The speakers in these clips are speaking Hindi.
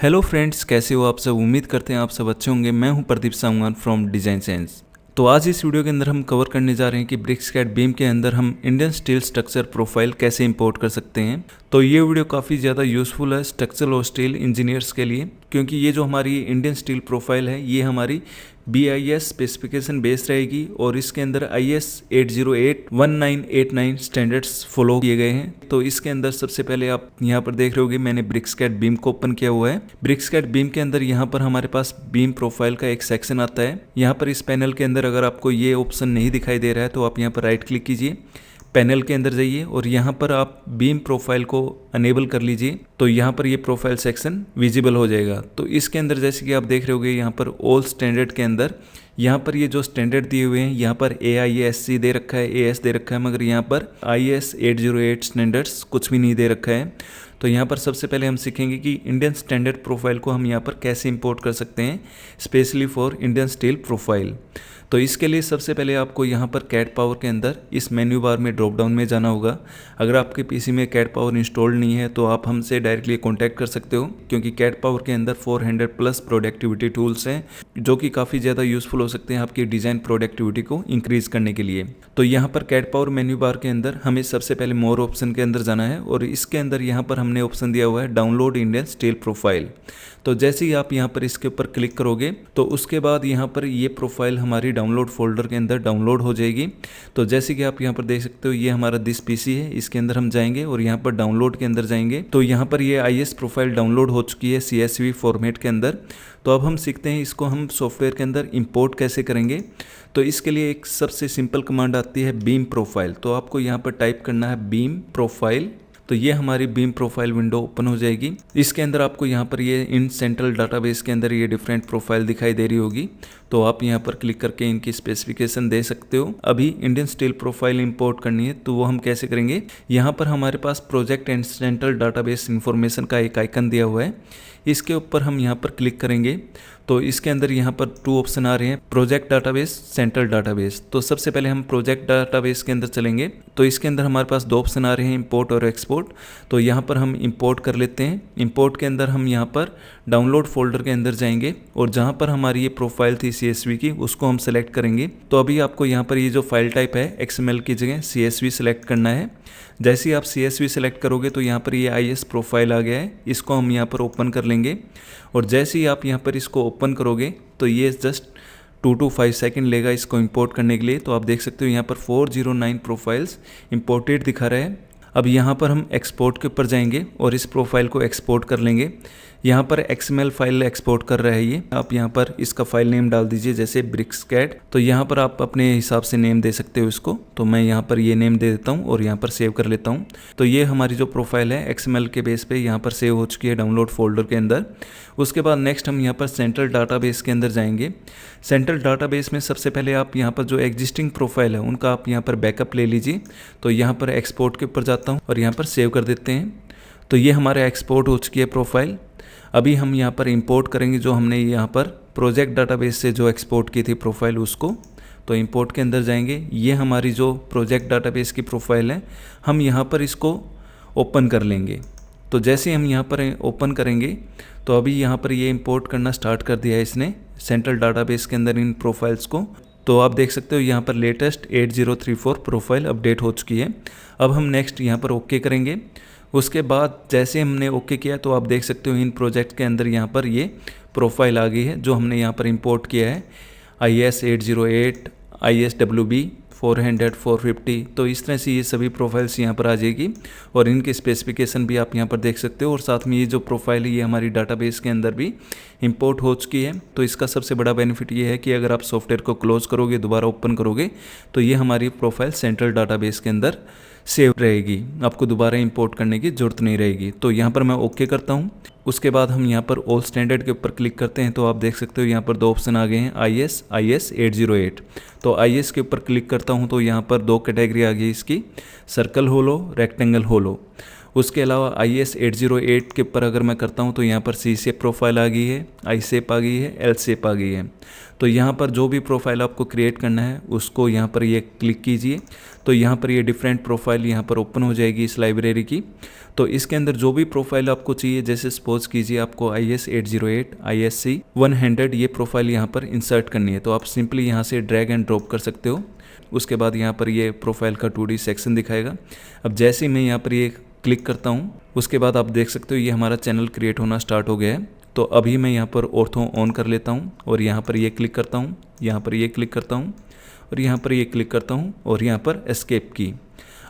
हेलो फ्रेंड्स, कैसे हो आप सब। उम्मीद करते हैं आप सब अच्छे होंगे। मैं हूं Pradeep Sangwan from design sense. तो आज इस वीडियो के अंदर हम कवर करने जा रहे हैं कि ब्रिक्सकैड बीम के अंदर हम इंडियन स्टील स्ट्रक्चर प्रोफाइल कैसे इंपोर्ट कर सकते हैं। तो ये वीडियो काफ़ी ज़्यादा यूज़फुल है स्ट्रक्चरल और स्टील इंजीनियर्स के लिए, क्योंकि ये जो हमारी इंडियन स्टील प्रोफाइल है ये हमारी BIS स्पेसिफिकेशन बेस्ड रहेगी और इसके अंदर IS 808-1989 स्टैंडर्ड्स फॉलो किए गए हैं। तो इसके अंदर सबसे पहले आप यहाँ पर देख रहे होगे मैंने ब्रिक्सकैड बीम को ओपन किया हुआ है। ब्रिक्सकैड बीम के अंदर यहाँ पर हमारे पास बीम प्रोफाइल का एक सेक्शन आता है। यहाँ पर इस पैनल के अंदर अगर आपको ये ऑप्शन नहीं दिखाई दे रहा है तो आप यहाँ पर राइट क्लिक कीजिए, पैनल के अंदर जाइए और यहाँ पर आप बीम प्रोफाइल को अनेबल कर लीजिए। तो यहाँ पर ये प्रोफाइल सेक्शन विजिबल हो जाएगा। तो इसके अंदर जैसे कि आप देख रहे होगे यहाँ पर ऑल स्टैंडर्ड के अंदर यहाँ पर ये जो स्टैंडर्ड दिए हुए हैं यहाँ पर AISC दे रखा है, AS दे रखा है, मगर यहाँ पर IS 808 स्टैंडर्ड्स कुछ भी नहीं दे रखा है। तो यहाँ पर सबसे पहले हम सीखेंगे कि इंडियन स्टैंडर्ड प्रोफाइल को हम यहाँ पर कैसे इंपोर्ट कर सकते हैं, specially for Indian steel profile. तो इसके लिए सबसे पहले आपको यहाँ पर कैट पावर के अंदर इस मेन्यू बार में ड्रॉप डाउन में जाना होगा। अगर आपके पीसी में कैट पावर इंस्टॉल्ड नहीं है तो आप हमसे डायरेक्टली कांटेक्ट कर सकते हो, क्योंकि कैट पावर के अंदर 400 प्लस प्रोडक्टिविटी टूल्स हैं जो कि काफ़ी ज़्यादा यूज़फुल हो सकते हैं आपकी डिज़ाइन प्रोडक्टिविटी को इंक्रीज़ करने के लिए। तो यहाँ पर कैट पावर मेन्यू बार के अंदर हमें सबसे पहले मोर ऑप्शन के अंदर जाना है और इसके अंदर यहाँ पर हमने ऑप्शन दिया हुआ है डाउनलोड इंडियन स्टील प्रोफाइल। तो जैसे ही आप यहाँ पर इसके ऊपर क्लिक करोगे तो उसके बाद यहाँ पर ये प्रोफाइल हमारी डाउनलोड फोल्डर के अंदर डाउनलोड हो जाएगी। तो जैसे कि आप यहाँ पर देख सकते हो ये हमारा दिस पीसी है, इसके अंदर हम जाएंगे और यहाँ पर डाउनलोड के अंदर जाएंगे। तो यहाँ पर ये IS प्रोफाइल डाउनलोड हो चुकी है CSV फॉर्मेट के अंदर। तो अब हम सीखते हैं इसको हम सॉफ्टवेयर के अंदर इंपोर्ट कैसे करेंगे। तो इसके लिए एक सबसे सिंपल कमांड आती है बीम प्रोफाइल। तो आपको यहाँ पर टाइप करना है बीम प्रोफाइल। तो ये हमारी बीम प्रोफाइल विंडो ओपन हो जाएगी। इसके अंदर आपको यहाँ पर ये इन सेंट्रल डाटाबेस के अंदर ये डिफरेंट प्रोफाइल दिखाई दे रही होगी। तो आप यहाँ पर क्लिक करके इनकी स्पेसिफिकेशन दे सकते हो। अभी इंडियन स्टील प्रोफाइल इंपोर्ट करनी है तो वो हम कैसे करेंगे। यहाँ पर हमारे पास project and central database information का एक आइकन दिया हुआ है, इसके ऊपर हम यहाँ पर क्लिक करेंगे। तो इसके अंदर यहाँ पर 2 ऑप्शन आ रहे हैं, प्रोजेक्ट डाटाबेस, सेंट्रल डाटाबेस। तो सबसे पहले हम प्रोजेक्ट डाटाबेस के अंदर चलेंगे। तो इसके अंदर हमारे पास 2 ऑप्शन आ रहे हैं, इंपोर्ट और एक्सपोर्ट। तो यहाँ पर हम इंपोर्ट कर लेते हैं। इंपोर्ट के अंदर हम यहाँ पर डाउनलोड फोल्डर के अंदर जाएंगे और जहाँ पर हमारी ये प्रोफाइल थी CSV की उसको हम सेलेक्ट करेंगे। तो अभी आपको यहाँ पर ये जो फाइल टाइप है XML की जगह CSV सेलेक्ट करना है। जैसे ही आप CSV सेलेक्ट करोगे तो यहाँ पर ये IS प्रोफाइल आ गया है, इसको हम यहाँ पर ओपन कर लेंगे। और जैसे ही आप यहाँ पर इसको ओपन करोगे तो ये जस्ट 2 to 5 सेकंड लेगा इसको इंपोर्ट करने के लिए। तो आप देख सकते हो यहाँ पर 409 प्रोफाइल्स इंपोर्टेड दिखा रहा है। अब यहाँ पर हम एक्सपोर्ट के ऊपर जाएंगे और इस प्रोफाइल को एक्सपोर्ट कर लेंगे। यहाँ पर XML फाइल एक्सपोर्ट कर रहा है ये। आप यहाँ पर इसका फाइल नेम डाल दीजिए, जैसे ब्रिक्सकैड। तो यहाँ पर आप अपने हिसाब से नेम दे सकते हो इसको। तो मैं यहाँ पर ये नेम दे देता हूँ और यहाँ पर सेव कर लेता हूँ। तो ये हमारी जो प्रोफाइल है XML के बेस पे यहाँ पर सेव हो चुकी है डाउनलोड फोल्डर के अंदर। उसके बाद नेक्स्ट हम यहाँ पर सेंट्रल डाटाबेस के अंदर जाएंगे। सेंट्रल डाटाबेस में सबसे पहले आप यहाँ पर जो एग्जिस्टिंग प्रोफाइल है उनका आप यहाँ पर बैकअप ले लीजिए। तो यहाँ पर एक्सपोर्ट के ऊपर जाता हूँ और यहाँ पर सेव कर देते हैं। तो ये हमारे एक्सपोर्ट हो चुकी है प्रोफाइल। अभी हम यहाँ पर इंपोर्ट करेंगे जो हमने यहाँ पर प्रोजेक्ट डाटाबेस से जो एक्सपोर्ट की थी प्रोफाइल उसको। तो इंपोर्ट के अंदर जाएंगे, ये हमारी जो प्रोजेक्ट डाटाबेस की प्रोफाइल है हम यहाँ पर इसको ओपन कर लेंगे। तो जैसे ही हम यहाँ पर ओपन करेंगे तो अभी यहाँ पर ये इंपोर्ट करना स्टार्ट कर दिया है इसने सेंट्रल डाटाबेस के अंदर इन प्रोफाइल्स को। तो आप देख सकते हो यहाँ पर लेटेस्ट 8034 प्रोफाइल अपडेट हो चुकी है। अब हम नेक्स्ट यहाँ पर ओके करेंगे। उसके बाद जैसे हमने ओके किया तो आप देख सकते हो इन प्रोजेक्ट के अंदर यहाँ पर ये प्रोफाइल आ गई है जो हमने यहाँ पर इंपोर्ट किया है, IS 808, ISWB 400, 450। तो इस तरह से ये सभी प्रोफाइल्स यहाँ पर आ जाएगी और इनके स्पेसिफिकेशन भी आप यहाँ पर देख सकते हो। और साथ में ये जो प्रोफाइल है ये हमारी डाटाबेस के अंदर भी इंपोर्ट हो चुकी है। तो इसका सबसे बड़ा बेनिफिट ये है कि अगर आप सॉफ्टवेयर को क्लोज करोगे, दोबारा ओपन करोगे तो ये हमारी प्रोफाइल सेंट्रल डाटाबेस के अंदर सेव रहेगी, आपको दोबारा इंपोर्ट करने की ज़रूरत नहीं रहेगी। तो यहाँ पर मैं ओके करता हूँ। उसके बाद हम यहाँ पर ऑल स्टैंडर्ड के ऊपर क्लिक करते हैं। तो आप देख सकते हो यहाँ पर 2 ऑप्शन आ गए हैं, IS 808। तो IS के ऊपर क्लिक करता हूँ तो यहाँ पर 2 कैटेगरी आ गई इसकी, सर्कल होलो, रेक्टेंगल होलो। उसके अलावा IS 808 के ऊपर अगर मैं करता हूँ तो यहाँ पर C शेप प्रोफाइल आ गई है, I शेप आ गई है, L शेप आ गई है। तो यहाँ पर जो भी प्रोफाइल आपको क्रिएट करना है उसको यहाँ पर ये क्लिक कीजिए, तो यहाँ पर ये डिफरेंट प्रोफाइल यहाँ पर ओपन हो जाएगी इस लाइब्रेरी की। तो इसके अंदर जो भी प्रोफाइल आपको चाहिए, जैसे सपोज कीजिए आपको IS 808 ISC 100 ये प्रोफाइल यहाँ पर इंसर्ट करनी है, तो आप सिंपली यहाँ से ड्रैग एंड ड्रॉप कर सकते हो। उसके बाद यहाँ पर ये प्रोफाइल का 2D सेक्शन दिखाएगा। अब जैसे ही मैं यहाँ पर ये क्लिक करता हूँ उसके बाद आप देख सकते हो ये हमारा चैनल क्रिएट होना स्टार्ट हो गया है। तो अभी मैं यहाँ पर ऑर्थो ऑन कर लेता हूँ और यहाँ पर ये क्लिक करता हूँ, यहाँ पर ये क्लिक करता हूँ और यहाँ पर ये क्लिक करता हूँ और यहाँ पर एस्केप की।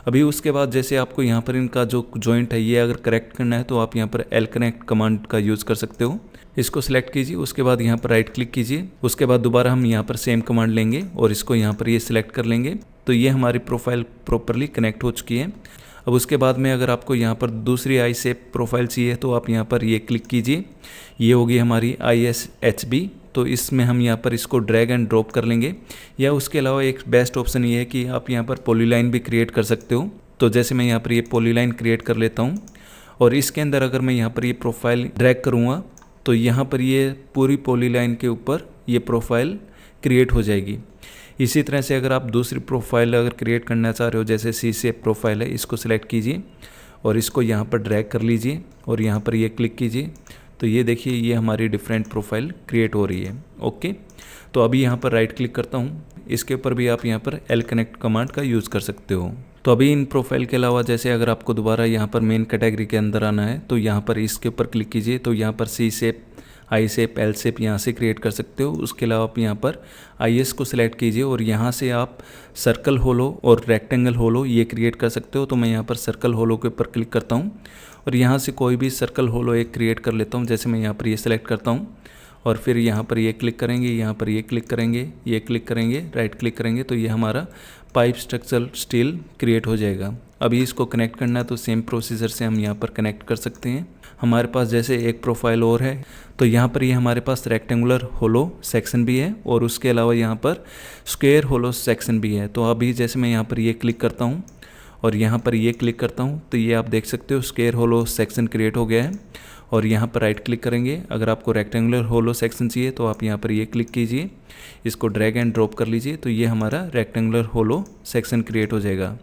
अभी उसके बाद जैसे आपको यहाँ पर इनका जो जॉइंट है ये अगर करेक्ट करना है तो आप यहाँ पर L कनेक्ट कमांड का यूज़ कर सकते हो। इसको सिलेक्ट कीजिए, उसके बाद यहाँ पर राइट क्लिक कीजिए, उसके बाद दोबारा हम यहाँ पर सेम कमांड लेंगे और इसको यहाँ पर ये सिलेक्ट कर लेंगे। तो ये हमारी प्रोफाइल प्रॉपरली कनेक्ट हो चुकी है। अब उसके बाद में अगर आपको यहाँ पर दूसरी I शेप प्रोफाइल चाहिए तो आप यहाँ पर ये क्लिक कीजिए, ये होगी हमारी ISHB। तो इसमें हम यहाँ पर इसको ड्रैग एंड ड्रॉप कर लेंगे, या उसके अलावा एक बेस्ट ऑप्शन ये है कि आप यहाँ पर पॉलीलाइन भी क्रिएट कर सकते हो। तो जैसे मैं यहाँ पर ये पॉलीलाइन क्रिएट कर लेता हूँ और इसके अंदर अगर मैं यहाँ पर ये प्रोफाइल ड्रैग करूँगा तो यहाँ पर ये पूरी पॉलीलाइन के ऊपर ये प्रोफाइल क्रिएट हो जाएगी। इसी तरह से अगर आप दूसरी प्रोफाइल अगर क्रिएट करना चाह रहे हो, जैसे C शेप प्रोफाइल है, इसको सिलेक्ट कीजिए और इसको यहाँ पर ड्रैग कर लीजिए और यहाँ पर ये क्लिक कीजिए। तो ये देखिए ये हमारी डिफरेंट प्रोफाइल क्रिएट हो रही है। ओके, तो अभी यहाँ पर राइट क्लिक करता हूँ, इसके ऊपर भी आप यहाँ पर L कनेक्ट कमांड का यूज़ कर सकते हो। तो अभी इन प्रोफाइल के अलावा जैसे अगर आपको दोबारा यहाँ पर मेन कैटेगरी के अंदर आना है तो यहाँ पर इसके ऊपर क्लिक कीजिए, तो यहाँ पर C shape I shape L shape यहाँ से क्रिएट कर सकते हो। उसके अलावा आप यहाँ पर IS को सिलेक्ट कीजिए और यहाँ से आप सर्कल होलो और रेक्टेंगल होलो ये क्रिएट कर सकते हो। तो मैं यहाँ पर सर्कल होलो के ऊपर क्लिक करता हूँ और यहाँ से कोई भी सर्कल होलो एक क्रिएट कर लेता हूँ। जैसे मैं यहाँ पर ये सिलेक्ट करता हूँ और फिर यहाँ पर ये क्लिक करेंगे, यहाँ पर ये क्लिक करेंगे, ये क्लिक करेंगे, राइट क्लिक करेंगे, तो ये हमारा पाइप स्ट्रक्चर स्टील क्रिएट हो जाएगा। अभी इसको कनेक्ट करना है तो सेम प्रोसीजर से हम यहाँ पर कनेक्ट कर सकते हैं। हमारे पास जैसे एक प्रोफाइल और है, तो यहाँ पर ये हमारे पास रेक्टेंगुलर होलो सेक्शन भी है और उसके अलावा यहाँ पर स्क्वायर होलो सेक्शन भी है। तो अभी जैसे मैं यहाँ पर ये क्लिक करता हूँ और यहाँ पर ये क्लिक करता हूँ तो ये आप देख सकते हो स्क्वायर होलो सेक्शन क्रिएट हो गया है। और यहाँ पर राइट क्लिक करेंगे, अगर आपको रेक्टेंगुलर होलो सेक्शन चाहिए तो आप यहाँ पर ये क्लिक कीजिए, इसको ड्रैग एंड ड्रॉप कर लीजिए, तो ये हमारा रेक्टेंगुलर होलो सेक्शन क्रिएट हो जाएगा।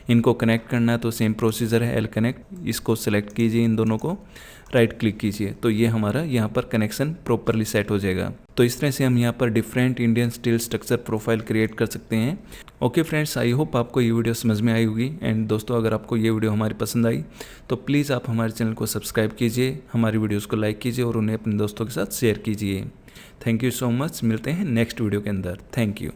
इनको कनेक्ट करना है तो सेम प्रोसीजर है, L कनेक्ट, इसको सेलेक्ट कीजिए, इन दोनों को राइट क्लिक कीजिए, तो ये हमारा यहाँ पर कनेक्शन प्रॉपरली सेट हो जाएगा। तो इस तरह से हम यहाँ पर different Indian steel structure profile create कर सकते हैं। ओके फ्रेंड्स, आई होप आपको ये वीडियो समझ में आई होगी। एंड दोस्तों, अगर आपको ये वीडियो हमारी पसंद आई तो प्लीज़ आप हमारे चैनल को सब्सक्राइब कीजिए, हमारी वीडियोज़ को लाइक कीजिए और उन्हें अपने दोस्तों के साथ शेयर कीजिए। थैंक यू सो मच, मिलते हैं नेक्स्ट वीडियो के अंदर। Thank you.